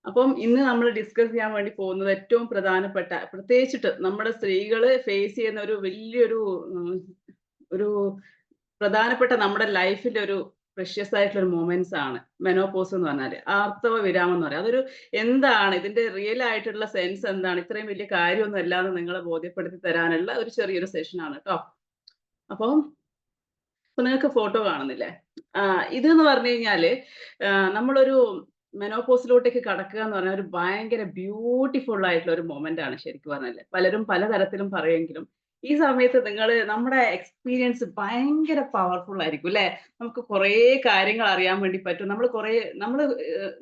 അപ്പം ഇന്ന് നമ്മൾ ഡിസ്കസ് ചെയ്യാൻ വേണ്ടി പോകുന്നത് ഏറ്റവും പ്രധാനപ്പെട്ട പ്രത്യേകിച്ചിട്ട് നമ്മുടെ സ്ത്രീകള് ഫേസ് ചെയ്യുന്ന ഒരു വലിയൊരു ഒരു പ്രധാനപ്പെട്ട നമ്മുടെ ലൈഫിന്റെ ഒരു പ്രഷ്യസ് ആയിട്ടുള്ള ഒരു മൊമെന്റ്സ് ആണ് മെനോപോസ് എന്ന് പറഞ്ഞാല്. ആർത്തവ വിരാമം എന്ന് പറയാം. അതൊരു എന്താണ് ഇതിന്റെ റിയൽ ആയിട്ടുള്ള സെൻസ് എന്താണ്? ഇത്രയും വലിയ കാര്യമൊന്നും അല്ലാന്ന് നിങ്ങളെ ബോധ്യപ്പെടുത്തി തരാനുള്ള ഒരു ചെറിയൊരു സെഷനാണ് ട്ടോ. അപ്പം ഇപ്പൊ നിങ്ങൾക്ക് ഫോട്ടോ കാണുന്നില്ലേ? ഇതെന്ന് പറഞ്ഞു കഴിഞ്ഞാല് നമ്മളൊരു മെനോപോസിലോട്ടേക്ക് കടക്കുക എന്ന് പറഞ്ഞാൽ ഒരു ഭയങ്കര ബ്യൂട്ടിഫുൾ ആയിട്ടുള്ള ഒരു മൊമെന്റ് ആണ് ശരിക്കും പറഞ്ഞാല്. പലരും പലതരത്തിലും പറയുമെങ്കിലും ഈ സമയത്ത് നമ്മുടെ എക്സ്പീരിയൻസ് ഭയങ്കര പവർഫുൾ ആയിരിക്കും ല്ലേ? നമുക്ക് കുറേ കാര്യങ്ങൾ അറിയാൻ വേണ്ടി പറ്റും.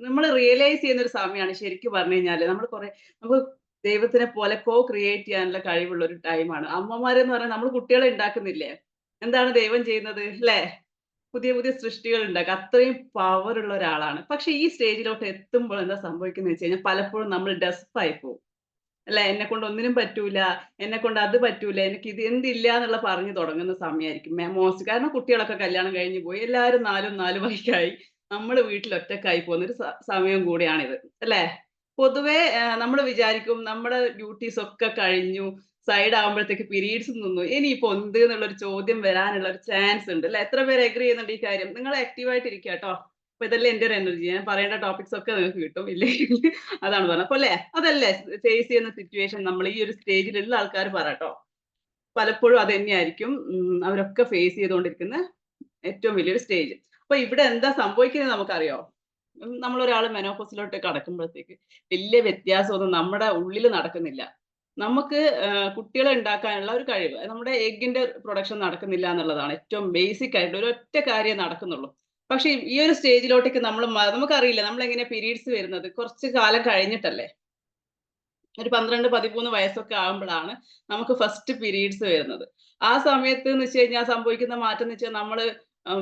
നമ്മള് റിയലൈസ് ചെയ്യുന്ന ഒരു സമയമാണ് ശരിക്കും പറഞ്ഞു കഴിഞ്ഞാല്. നമുക്ക് ദൈവത്തിനെ പോലെ ക്രിയേറ്റ് ചെയ്യാനുള്ള കഴിവുള്ള ഒരു ടൈമാണ്. അമ്മമാരെന്ന് പറഞ്ഞാൽ നമ്മൾ കുട്ടികളെ ഉണ്ടാക്കുന്നില്ലേ? എന്താണ് ദൈവം ചെയ്യുന്നത് ല്ലേ? പുതിയ പുതിയ സൃഷ്ടികൾ ഉണ്ടാക്കുക. അത്രയും പവർ ഉള്ള ഒരാളാണ്. പക്ഷെ ഈ സ്റ്റേജിലോട്ട് എത്തുമ്പോൾ എന്താ സംഭവിക്കുന്നത് വെച്ച് കഴിഞ്ഞാൽ പലപ്പോഴും നമ്മൾ ഡെസ്പായി പോകും. അല്ലെ? എന്നെക്കൊണ്ട് ഒന്നിനും പറ്റൂല, എന്നെക്കൊണ്ട് അത് പറ്റൂല, എനിക്ക് ഇത് എന്തില്ല എന്നുള്ള പറഞ്ഞു തുടങ്ങുന്ന സമയമായിരിക്കും. മോസ്റ്റ് കാരണം കുട്ടികളൊക്കെ കല്യാണം കഴിഞ്ഞ് പോയി. എല്ലാവരും നാലും നാല് വഴിക്കായി. നമ്മള് വീട്ടിൽ ഒറ്റക്കായി പോകുന്ന ഒരു സമയം കൂടിയാണിത്. അല്ലേ? പൊതുവേ നമ്മള് വിചാരിക്കും നമ്മുടെ ഡ്യൂട്ടീസ് ഒക്കെ കഴിഞ്ഞു. സൈഡ് ആവുമ്പോഴത്തേക്ക് പീരീഡ്സ് നിന്നു. ഇനിയിപ്പോ എന്ത് എന്നുള്ളൊരു ചോദ്യം വരാനുള്ള ഒരു ചാൻസ് ഉണ്ട് അല്ലേ? എത്ര പേര് അഗ്രി ചെയ്യുന്നുണ്ട് ഈ കാര്യം? നിങ്ങൾ ആക്റ്റീവ് ആയിട്ട് ഇരിക്കുക ട്ടോ. അപ്പൊ ഇതല്ലേ എന്റെ ഒരു എനർജി. ഞാൻ പറയേണ്ട ടോപ്പിക്സ് ഒക്കെ നിങ്ങൾക്ക് കിട്ടും. ഇല്ലെങ്കിൽ അതാണ് പറഞ്ഞത്. അപ്പൊ അല്ലേ? അതല്ലേ ഫേസ് ചെയ്യുന്ന സിറ്റുവേഷൻ നമ്മൾ ഈ ഒരു സ്റ്റേജിലുള്ള ആൾക്കാർ പറ പലപ്പോഴും അത് തന്നെയായിരിക്കും അവരൊക്കെ ഫേസ് ചെയ്തുകൊണ്ടിരിക്കുന്ന ഏറ്റവും വലിയൊരു സ്റ്റേജ്. അപ്പൊ ഇവിടെ എന്താ സംഭവിക്കുന്നത് നമുക്കറിയോ? നമ്മളൊരാള് മെനോപോസിലോട്ട് കടക്കുമ്പോഴത്തേക്ക് വലിയ വ്യത്യാസമൊന്നും നമ്മുടെ ഉള്ളിൽ നടക്കുന്നില്ല. നമുക്ക് കുട്ടികളെ ഉണ്ടാക്കാനുള്ള ഒരു കഴിവ്. നമ്മുടെ എഗ്ഗിന്റെ പ്രൊഡക്ഷൻ നടക്കുന്നില്ല എന്നുള്ളതാണ് ഏറ്റവും ബേസിക് ആയിട്ട് ഒരൊറ്റ കാര്യമേ നടക്കുന്നുള്ളൂ. പക്ഷേ ഈ ഒരു സ്റ്റേജിലോട്ടേക്ക് നമുക്കറിയില്ല നമ്മളെങ്ങനെയാ പീരീഡ്സ് വരുന്നത്. കുറച്ച് കാലം കഴിഞ്ഞിട്ടല്ലേ. ഒരു 12, 13 വയസ്സൊക്കെ ആകുമ്പളാണ് നമുക്ക് ഫസ്റ്റ് പീരീഡ്സ് വരുന്നത്. ആ സമയത്ത്ന്ന് വെച്ച് കഴിഞ്ഞാൽ സംഭവിക്കുന്ന മാറ്റംന്ന് വെച്ചാൽ നമ്മള്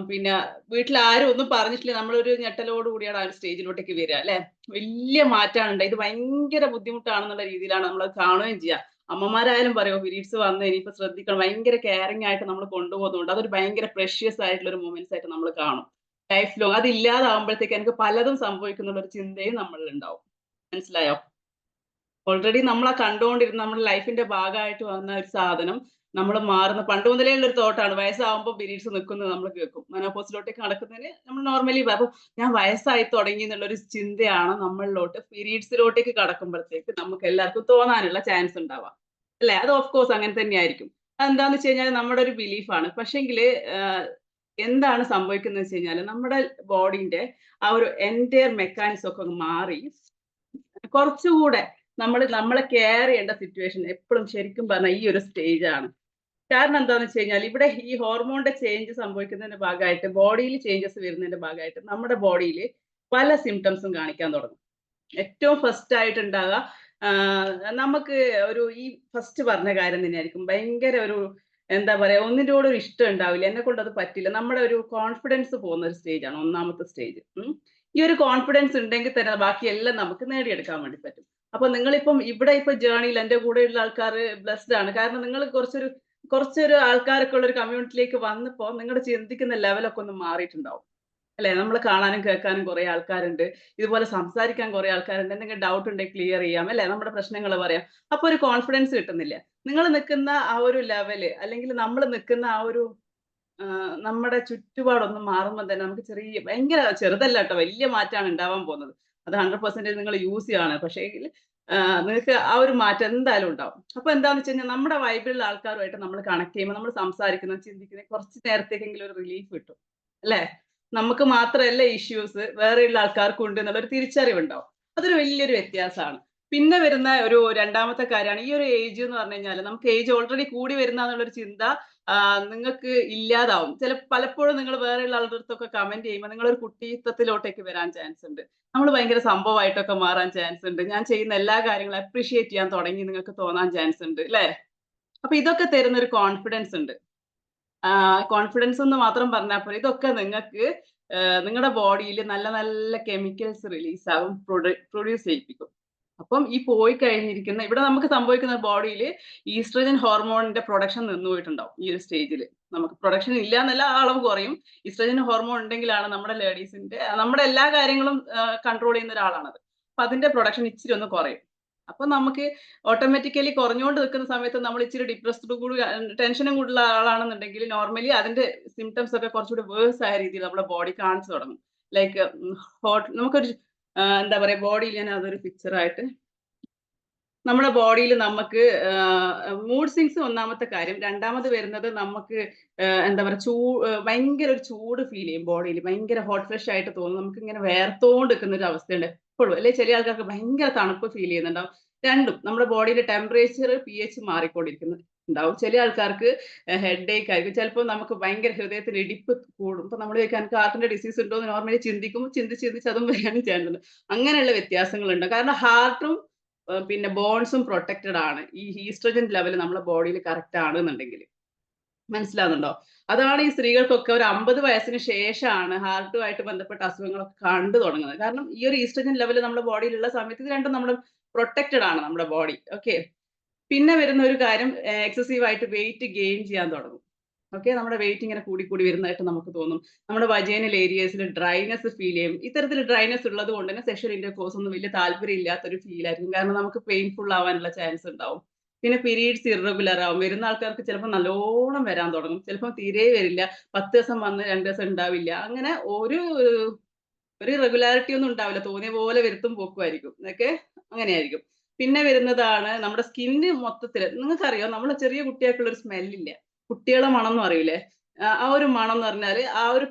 പിന്നെ വീട്ടിലാരും ഒന്നും പറഞ്ഞിട്ടില്ല. നമ്മളൊരു ഞെട്ടലോട് കൂടിയാണ് ആ ഒരു സ്റ്റേജിലോട്ടേക്ക് വരിക അല്ലേ? വല്യ മാറ്റാണ് ഇത് ഭയങ്കര ബുദ്ധിമുട്ടാണെന്നുള്ള രീതിയിലാണ് നമ്മളത് കാണുകയും ചെയ്യുക. അമ്മമാരായാലും പറയും പീരീഡ്സ് വന്നു ഇനിയിപ്പോ ശ്രദ്ധിക്കണം. ഭയങ്കര കെയറിങ് ആയിട്ട് നമ്മൾ കൊണ്ടുപോകുന്നുണ്ട്. അതൊരു ഭയങ്കര പ്രഷ്യസ് ആയിട്ടുള്ള ഒരു മൊമെന്റ്സ് ആയിട്ട് നമ്മൾ കാണും. ലൈഫ് ലോങ് അതില്ലാതാവുമ്പോഴത്തേക്ക് എനിക്ക് പലതും സംഭവിക്കുന്നുള്ള ഒരു ചിന്തയും നമ്മളിലുണ്ടാവും. മനസ്സിലായോ? ഓൾറെഡി നമ്മളാ കണ്ടുകൊണ്ടിരുന്ന നമ്മുടെ ലൈഫിന്റെ ഭാഗമായിട്ട് വന്ന ഒരു സാധനം നമ്മൾ മാറുന്ന പണ്ട് മുതലേ ഉള്ള ഒരു തോട്ടാണ്. വയസ്സാവുമ്പോൾ പീരീഡ്സ് നിൽക്കുന്നത് നമ്മൾ കേൾക്കും. മെനോപോസിലോട്ടേക്ക് നടക്കുന്നതിന് നമ്മൾ നോർമലി അപ്പൊ ഞാൻ വയസ്സായി തുടങ്ങി എന്നുള്ളൊരു ചിന്തയാണ് നമ്മളിലോട്ട് പീരീഡ്സിലോട്ടേക്ക് കടക്കുമ്പോഴത്തേക്ക് നമുക്ക് എല്ലാവർക്കും തോന്നാനുള്ള ചാൻസ് ഉണ്ടാവാം. അല്ലേ? അത് ഓഫ് കോഴ്സ് അങ്ങനെ തന്നെയായിരിക്കും. അതെന്താന്ന് വെച്ച് കഴിഞ്ഞാൽ നമ്മുടെ ഒരു ബിലീഫാണ്. പക്ഷേങ്കില് എന്താണ് സംഭവിക്കുന്നത് വെച്ച് കഴിഞ്ഞാല് നമ്മുടെ ബോഡീന്റെ ആ ഒരു എൻടയർ മെക്കാനിസം ഒക്കെ മാറി കുറച്ചുകൂടെ നമ്മളെ കെയർ ചെയ്യേണ്ട സിറ്റുവേഷൻ എപ്പോഴും ശരിക്കും പറഞ്ഞാൽ ഈ ഒരു സ്റ്റേജ് ആണ്. കാരണം എന്താന്ന് വെച്ച് കഴിഞ്ഞാൽ ഇവിടെ ഈ ഹോർമോണിന്റെ ചേഞ്ച് സംഭവിക്കുന്നതിന്റെ ഭാഗമായിട്ട് ബോഡിയിൽ ചേഞ്ചസ് വരുന്നതിന്റെ ഭാഗമായിട്ട് നമ്മുടെ ബോഡിയിൽ പല സിംറ്റംസും കാണിക്കാൻ തുടങ്ങും. ഏറ്റവും ഫസ്റ്റ് ആയിട്ടുണ്ടാകുക നമുക്ക് ഈ ഫസ്റ്റ് പറഞ്ഞ കാര്യം തന്നെയായിരിക്കും. ഭയങ്കര ഒരു എന്താ പറയാ ഒന്നിനോട് ഒരു ഇഷ്ടം ഉണ്ടാവില്ല. എന്നെക്കൊണ്ട് അത് പറ്റില്ല. നമ്മുടെ ഒരു കോൺഫിഡൻസ് പോകുന്ന ഒരു സ്റ്റേജാണ് ഒന്നാമത്തെ സ്റ്റേജ്. ഈ ഒരു കോൺഫിഡൻസ് ഉണ്ടെങ്കിൽ തന്നെ ബാക്കിയെല്ലാം നമുക്ക് നേടിയെടുക്കാൻ വേണ്ടി പറ്റും. അപ്പൊ നിങ്ങളിപ്പം ഇവിടെ ഇപ്പൊ ജേർണിയിൽ എന്റെ കൂടെയുള്ള ആൾക്കാര് ബ്ലെസ്ഡ് ആണ്. കാരണം നിങ്ങൾ കുറച്ചൊരു ആൾക്കാരൊക്കെ ഉള്ള ഒരു കമ്മ്യൂണിറ്റിയിലേക്ക് വന്നപ്പോ നിങ്ങളുടെ ചിന്തിക്കുന്ന ലെവലൊക്കെ ഒന്ന് മാറിയിട്ടുണ്ടാവും. അല്ലെ? നമ്മള് കാണാനും കേൾക്കാനും കുറെ ആൾക്കാരുണ്ട്. ഇതുപോലെ സംസാരിക്കാൻ കുറെ ആൾക്കാരുണ്ട്. എന്തെങ്കിലും ഡൗട്ട് ഉണ്ടെങ്കിൽ ക്ലിയർ ചെയ്യാം. അല്ലെ? നമ്മുടെ പ്രശ്നങ്ങൾ പറയാം. അപ്പൊ ഒരു കോൺഫിഡൻസ് കിട്ടുന്നില്ല. നിങ്ങൾ നിൽക്കുന്ന ആ ഒരു ലെവല് അല്ലെങ്കിൽ നമ്മൾ നിൽക്കുന്ന ആ ഒരു നമ്മുടെ ചുറ്റുപാടൊന്ന് മാറുമ്പോൾ തന്നെ നമുക്ക് ഭയങ്കര ചെറുതല്ല ട്ടോ. വലിയ മാറ്റാണ് ഉണ്ടാവാൻ പോകുന്നത്. അത് 100% നിങ്ങൾ യൂസ് ചെയ്യാണ്. പക്ഷേങ്കില് നിങ്ങൾക്ക് ആ ഒരു മാറ്റം എന്തായാലും ഉണ്ടാവും. അപ്പൊ എന്താന്ന് വെച്ച് കഴിഞ്ഞാൽ നമ്മുടെ വൈബിലുള്ള ആൾക്കാരുമായിട്ട് നമ്മൾ കണക്ട് ചെയ്യുമ്പോൾ നമ്മൾ സംസാരിക്കുന്നത്, ചിന്തിക്കുന്നത് കുറച്ച് നേരത്തേക്കെങ്കിലും ഒരു റിലീഫ് കിട്ടും. അല്ലേ? നമുക്ക് മാത്രമല്ല ഇഷ്യൂസ് വേറെയുള്ള ആൾക്കാർക്കും ഉണ്ട് എന്നുള്ളൊരു തിരിച്ചറിവുണ്ടാവും. അതൊരു വലിയൊരു വ്യത്യാസമാണ്. പിന്നെ വരുന്ന ഒരു രണ്ടാമത്തെ കാര്യമാണ് ഈ ഒരു ഏജ് എന്ന് പറഞ്ഞു കഴിഞ്ഞാൽ നമുക്ക് ഏജ് ഓൾറെഡി കൂടി വരുന്നാന്നുള്ളൊരു ചിന്ത നിങ്ങൾക്ക് ഇല്ലാതാവും. പലപ്പോഴും നിങ്ങൾ വേറെയുള്ള ആളുടെ അടുത്തൊക്കെ കമന്റ് ചെയ്യുമ്പോൾ നിങ്ങളൊരു കുട്ടിത്തത്തിലോട്ടേക്ക് വരാൻ ചാൻസ് ഉണ്ട്. നമ്മൾ ഭയങ്കര സംഭവമായിട്ടൊക്കെ മാറാൻ ചാൻസ് ഉണ്ട്. ഞാൻ ചെയ്യുന്ന എല്ലാ കാര്യങ്ങളും അപ്രിഷിയേറ്റ് ചെയ്യാൻ തുടങ്ങി നിങ്ങൾക്ക് തോന്നാൻ ചാൻസ് ഉണ്ട് ല്ലേ? അപ്പൊ ഇതൊക്കെ തരുന്ന ഒരു കോൺഫിഡൻസ് ഉണ്ട്. കോൺഫിഡൻസ് എന്ന് മാത്രം പറഞ്ഞാൽ പോര. ഇതൊക്കെ നിങ്ങൾക്ക് നിങ്ങളുടെ ബോഡിയിൽ നല്ല നല്ല കെമിക്കൽസ് റിലീസ് ആവും. പ്രൊഡ്യൂസ് ചെയ്യിപ്പിക്കും. അപ്പം ഈ പോയി കഴിഞ്ഞിരിക്കുന്ന ഇവിടെ നമുക്ക് സംഭവിക്കുന്ന ബോഡിയിൽ ഈസ്ട്രജൻ ഹോർമോണിന്റെ പ്രൊഡക്ഷൻ നിന്ന് പോയിട്ടുണ്ടാവും ഈ ഒരു സ്റ്റേജിൽ. നമുക്ക് പ്രൊഡക്ഷൻ ഇല്ല എന്നല്ല ആ അളവ് കുറയും. ഈസ്ട്രജൻ ഹോർമോൺ ഉണ്ടെങ്കിലാണ് നമ്മുടെ ലേഡീസിന്റെ നമ്മുടെ എല്ലാ കാര്യങ്ങളും കൺട്രോൾ ചെയ്യുന്ന ഒരാളാണത്. അപ്പൊ അതിന്റെ പ്രൊഡക്ഷൻ ഇച്ചിരി ഒന്ന് കുറയും. അപ്പൊ നമുക്ക് ഓട്ടോമാറ്റിക്കലി കുറഞ്ഞുകൊണ്ട് നിൽക്കുന്ന സമയത്ത് നമ്മൾ ഇച്ചിരി ഡിപ്രസ്ഡ് കൂടി ടെൻഷനും കൂടുതലുള്ള ആളാണെന്നുണ്ടെങ്കിൽ നോർമലി അതിന്റെ സിംറ്റംസ് ഒക്കെ കുറച്ചുകൂടി വേഴ്സ് ആയ രീതിയിൽ നമ്മുടെ ബോഡി കാണിച്ചു തുടങ്ങും. ലൈക്ക് ഹോട്ട് നമുക്കൊരു എന്താ പറയാ ബോഡിയിൽ ഞാൻ അതൊരു പിക്ചറായിട്ട് നമ്മുടെ ബോഡിയിൽ നമുക്ക് മൂഡ് സ്വിങ്സ് ഒന്നാമത്തെ കാര്യം. രണ്ടാമത് വരുന്നത് നമുക്ക് എന്താ പറയാ ഭയങ്കര ഒരു ചൂട് ഫീൽ ചെയ്യും ബോഡിയിൽ. ഭയങ്കര ഹോട്ട് ഫ്ലഷ് ആയിട്ട് തോന്നും. നമുക്കിങ്ങനെ വേർത്തോണ്ട് നിൽക്കുന്ന ഒരു അവസ്ഥയുണ്ട് എപ്പോഴും. അല്ലെ ചില ആൾക്കാർക്ക് ഭയങ്കര തണുപ്പ് ഫീൽ ചെയ്യുന്നുണ്ടാവും. രണ്ടും നമ്മുടെ ബോഡിയിലെ ടെമ്പറേച്ചർ pH മാറിക്കൊണ്ടിരിക്കുന്നത് ഉണ്ടാവും. ചില ആൾക്കാർക്ക് ഹെഡേക്ക് ആയിരിക്കും. ചിലപ്പോൾ നമുക്ക് ഭയങ്കര ഹൃദയത്തിന് ഇടിപ്പ് കൂടും. ഇപ്പൊ നമ്മൾ ചോദിക്കാൻ എനിക്ക് ഹാർട്ടിന്റെ ഡിസീസ് ഉണ്ടോ എന്ന് നോർമലി ചിന്തിക്കുമ്പോൾ ചിന്തിച്ച് അതും വരാനും ചാൻസ് ഉണ്ട്. അങ്ങനെയുള്ള വ്യത്യാസങ്ങളുണ്ട്. കാരണം ഹാർട്ടും പിന്നെ ബോൺസും പ്രൊട്ടക്റ്റഡ് ആണ്. ഈ ഈസ്ട്രജൻ ലെവൽ നമ്മുടെ ബോഡിയിൽ കറക്റ്റ് ആണെന്നുണ്ടെങ്കിൽ. മനസ്സിലാവുന്നുണ്ടോ? അതാണ് ഈ സ്ത്രീകൾക്കൊക്കെ ഒരു 50 വയസ്സിന് ശേഷമാണ് ഹാർട്ടുമായിട്ട് ബന്ധപ്പെട്ട അസുഖങ്ങളൊക്കെ കണ്ടു തുടങ്ങുന്നത്. കാരണം ഈ ഒരു ഈസ്ട്രജൻ ലെവൽ നമ്മുടെ ബോഡിയിലുള്ള സമയത്ത് ഇത് രണ്ടും നമ്മുടെ പ്രൊട്ടക്റ്റഡ് ആണ് നമ്മുടെ ബോഡി. ഓക്കെ. പിന്നെ വരുന്ന ഒരു കാര്യം എക്സസീവ് ആയിട്ട് വെയിറ്റ് ഗെയിൻ ചെയ്യാൻ തുടങ്ങും. ഓക്കെ. നമ്മുടെ വെയിറ്റ് ഇങ്ങനെ കൂടി വരുന്നതായിട്ട് നമുക്ക് തോന്നും. നമ്മുടെ വജൈനൽ ഏരിയസിൽ ഡ്രൈനെസ് ഫീൽ ചെയ്യും. ഇത്തരത്തിൽ ഡ്രൈനെസ് ഉള്ളത് കൊണ്ട് തന്നെ സെക്ഷൽ ഇന്റർകോഴ്സ് ഒന്നും വലിയ താല്പര്യം ഇല്ലാത്തൊരു ഫീൽ ആയിരിക്കും. കാരണം നമുക്ക് പെയിൻഫുൾ ആവാനുള്ള ചാൻസ് ഉണ്ടാവും. പിന്നെ പീരീഡ്സ് ഇറഗുലർ ആവും. വരുന്ന ആൾക്കാർക്ക് ചിലപ്പോൾ നല്ലോണം വരാൻ തുടങ്ങും. ചിലപ്പോൾ തീരെ വരില്ല. 10 ദിവസം വന്ന് 2 ദിവസം ഉണ്ടാവില്ല. അങ്ങനെ ഒരു റെഗുലാരിറ്റി ഒന്നും ഉണ്ടാവില്ല. തോന്നിയ പോലെ വരുത്തും പോക്കുമായിരിക്കും. ഓക്കെ. അങ്ങനെയായിരിക്കും. പിന്നെ വരുന്നതാണ് നമ്മുടെ സ്കിന്ന് മൊത്തത്തില്. നിങ്ങൾക്കറിയോ നമ്മളെ ചെറിയ കുട്ടികൾക്കുള്ള ഒരു സ്മെല്ലില്ലേ? കുട്ടികളെ മണം എന്ന് പറയൂലേ? ആ ഒരു മണം എന്ന് പറഞ്ഞാല് ആ ഒരു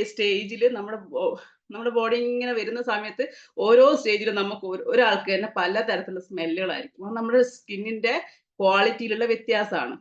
സ്റ്റേജില് നമ്മുടെ ബോഡി ഇങ്ങനെ വരുന്ന സമയത്ത് ഓരോ സ്റ്റേജിലും നമുക്ക് ഒരാൾക്ക് തന്നെ പലതരത്തിലുള്ള സ്മെല്ലുകളായിരിക്കും. അത് നമ്മുടെ സ്കിന്നിന്റെ ക്വാളിറ്റിയിലുള്ള വ്യത്യാസമാണ്.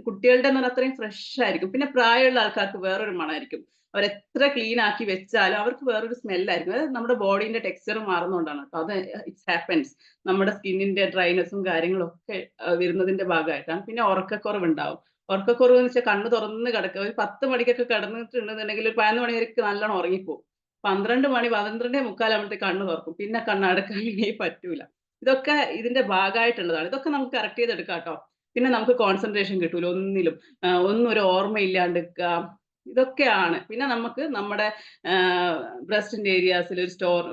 കുട്ടികളുടെ എന്ന് പറഞ്ഞാൽ അത്രയും ഫ്രഷ് ആയിരിക്കും. പിന്നെ പ്രായമുള്ള ആൾക്കാർക്ക് വേറൊരു മണമായിരിക്കും. അവരെത്ര ക്ലീൻ ആക്കി വെച്ചാലും അവർക്ക് വേറൊരു സ്മെല്ലായിരിക്കും. അത് നമ്മുടെ ബോഡീന്റെ ടെക്സ്ചർ മാറുന്നതുകൊണ്ടാണ് കേട്ടോ. അത് ഇറ്റ്സ് ഹാപ്പൻസ്. നമ്മുടെ സ്കിന്നിന്റെ ഡ്രൈനെസ്സും കാര്യങ്ങളും ഒക്കെ വരുന്നതിന്റെ ഭാഗമായിട്ടാണ്. പിന്നെ ഉറക്കക്കുറവുണ്ടാവും. ഉറക്കക്കുറവ് എന്ന് വെച്ചാൽ കണ്ണ് തുറന്ന് കിടക്കുക. ഒരു 10 മണിക്കൊക്കെ കിടന്നിട്ടുണ്ടെന്നുണ്ടെങ്കിൽ ഒരു 11 മണി വരെയൊക്കെ നല്ലോണം ഉറങ്ങിപ്പോകും. 12 മണി 12:45 ആകുമ്പോഴത്തേക്ക് കണ്ണ് തുറക്കും. പിന്നെ കണ്ണ് അടക്കാൻ പറ്റൂല. ഇതൊക്കെ ഇതിന്റെ ഭാഗമായിട്ടുള്ളതാണ്. ഇതൊക്കെ നമുക്ക് കറക്റ്റ് ചെയ്തെടുക്കാം കേട്ടോ. പിന്നെ നമുക്ക് കോൺസെൻട്രേഷൻ കിട്ടൂല ഒന്നിലും. ഒന്നും ഒരു ഓർമ്മയില്ലാണ്ട് നിൽക്കുക. ഇതൊക്കെയാണ്. പിന്നെ നമുക്ക് നമ്മുടെ ബ്രസ്റ്റിന്റെ ഏരിയാസിൽ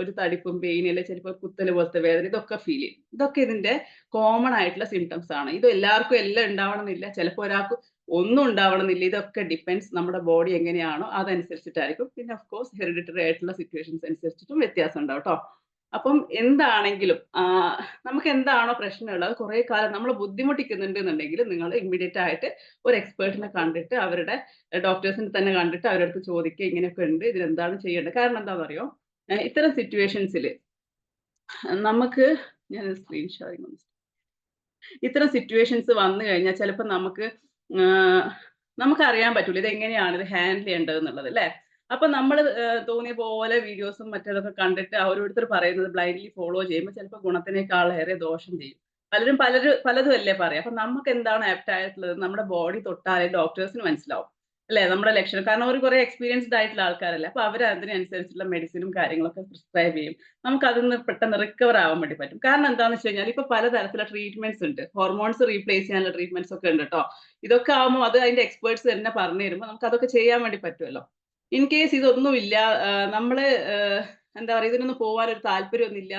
ഒരു തടിപ്പും പെയിൻ അല്ലെങ്കിൽ ചിലപ്പോൾ കുത്തല് പോലത്തെ വേദന ഇതൊക്കെ ഫീൽ ചെയ്യും. ഇതൊക്കെ ഇതിന്റെ കോമൺ ആയിട്ടുള്ള സിംറ്റംസ് ആണ്. ഇത് എല്ലാവർക്കും എല്ലാം ഉണ്ടാവണമെന്നില്ല. ചിലപ്പോൾ ഒരാൾക്ക് ഒന്നും ഉണ്ടാവണമെന്നില്ല. ഇതൊക്കെ ഡിപ്പെൻഡ്സ് നമ്മുടെ ബോഡി എങ്ങനെയാണോ അതനുസരിച്ചിട്ടായിരിക്കും. പിന്നെ ഓഫ് കോഴ്സ് ഹെറിഡിറ്ററി ആയിട്ടുള്ള സിറ്റുവേഷൻസ് അനുസരിച്ചിട്ടും വ്യത്യാസം ഉണ്ടാവും കേട്ടോ. അപ്പം എന്താണെങ്കിലും നമുക്ക് എന്താണോ പ്രശ്നമുള്ളത് അത് കുറേ കാലം നമ്മളെ ബുദ്ധിമുട്ടിക്കുന്നുണ്ട് എന്നുണ്ടെങ്കിൽ നിങ്ങൾ ഇമ്മീഡിയറ്റ് ആയിട്ട് ഒരു എക്സ്പേർട്ടിനെ കണ്ടിട്ട് അവരുടെ ഡോക്ടേഴ്സിനെ തന്നെ കണ്ടിട്ട് അവരുടെ അടുത്ത് ചോദിക്കുക ഇങ്ങനെയൊക്കെ ഉണ്ട് ഇതിനെന്താണ് ചെയ്യേണ്ടത്. കാരണം എന്താണെന്ന് അറിയോ? ഇത്തരം സിറ്റുവേഷൻസിൽ നമുക്ക് ഞാൻ സ്ക്രീൻ ഷെയറിംഗ് ഇത്തരം സിറ്റുവേഷൻസ് വന്നു കഴിഞ്ഞാൽ ചിലപ്പോൾ നമുക്കറിയാൻ പറ്റൂല ഇതെങ്ങനെയാണ് ഇത് ഹാൻഡിൽ ചെയ്യേണ്ടത് എന്നുള്ളത് അല്ലേ? അപ്പൊ നമ്മൾ തോന്നിയ പോലെ വീഡിയോസും മറ്റേതൊക്കെ കണ്ടിട്ട് ഓരോരുത്തർ പറയുന്നത് ബ്ലൈൻഡ്ലി ഫോളോ ചെയ്യുമ്പോൾ ചിലപ്പോൾ ഗുണത്തിനേക്കാളേറെ ദോഷം ചെയ്യും. പലതും അല്ലേ പറയാം. അപ്പൊ നമുക്ക് എന്താണ് ആപ്റ്റ് ആയിട്ടുള്ളത് നമ്മുടെ ബോഡി തൊട്ടാലേ ഡോക്ടേഴ്സിന് മനസ്സിലാവും അല്ലേ നമ്മുടെ ലക്ഷണം. കാരണം അവർ കുറെ എക്സ്പീരിയൻസ്ഡ് ആയിട്ടുള്ള ആൾക്കാരല്ലേ. അപ്പൊ അവർ അതിനനുസരിച്ചുള്ള മെഡിസിനും കാര്യങ്ങളൊക്കെ പ്രിസ്ക്രൈബ് ചെയ്യും. നമുക്ക് അതിൽ നിന്ന് പെട്ടെന്ന് റിക്കവർ ആവാൻ വേണ്ടി പറ്റും. കാരണം എന്താണെന്ന് വെച്ച് കഴിഞ്ഞാൽ ഇപ്പൊ പലതരത്തിലുള്ള ട്രീറ്റ്മെന്റ്സ് ഉണ്ട്. ഹോർമോൺസ് റീപ്ലേസ് ചെയ്യാനുള്ള ട്രീറ്റ്മെന്റ്സ് ഒക്കെ ഉണ്ട് കേട്ടോ. ഇതൊക്കെ ആകുമ്പോൾ അത് അതിന്റെ എക്സ്പേർട്സ് തന്നെ പറഞ്ഞു തരുമ്പോൾ നമുക്ക് അതൊക്കെ ചെയ്യാൻ വേണ്ടി പറ്റുമല്ലോ. ഇൻ കേസ് ഇതൊന്നുമില്ല നമ്മള് എന്താ പറയുക ഇതിനൊന്നും പോകാൻ ഒരു താല്പര്യമൊന്നും ഇല്ല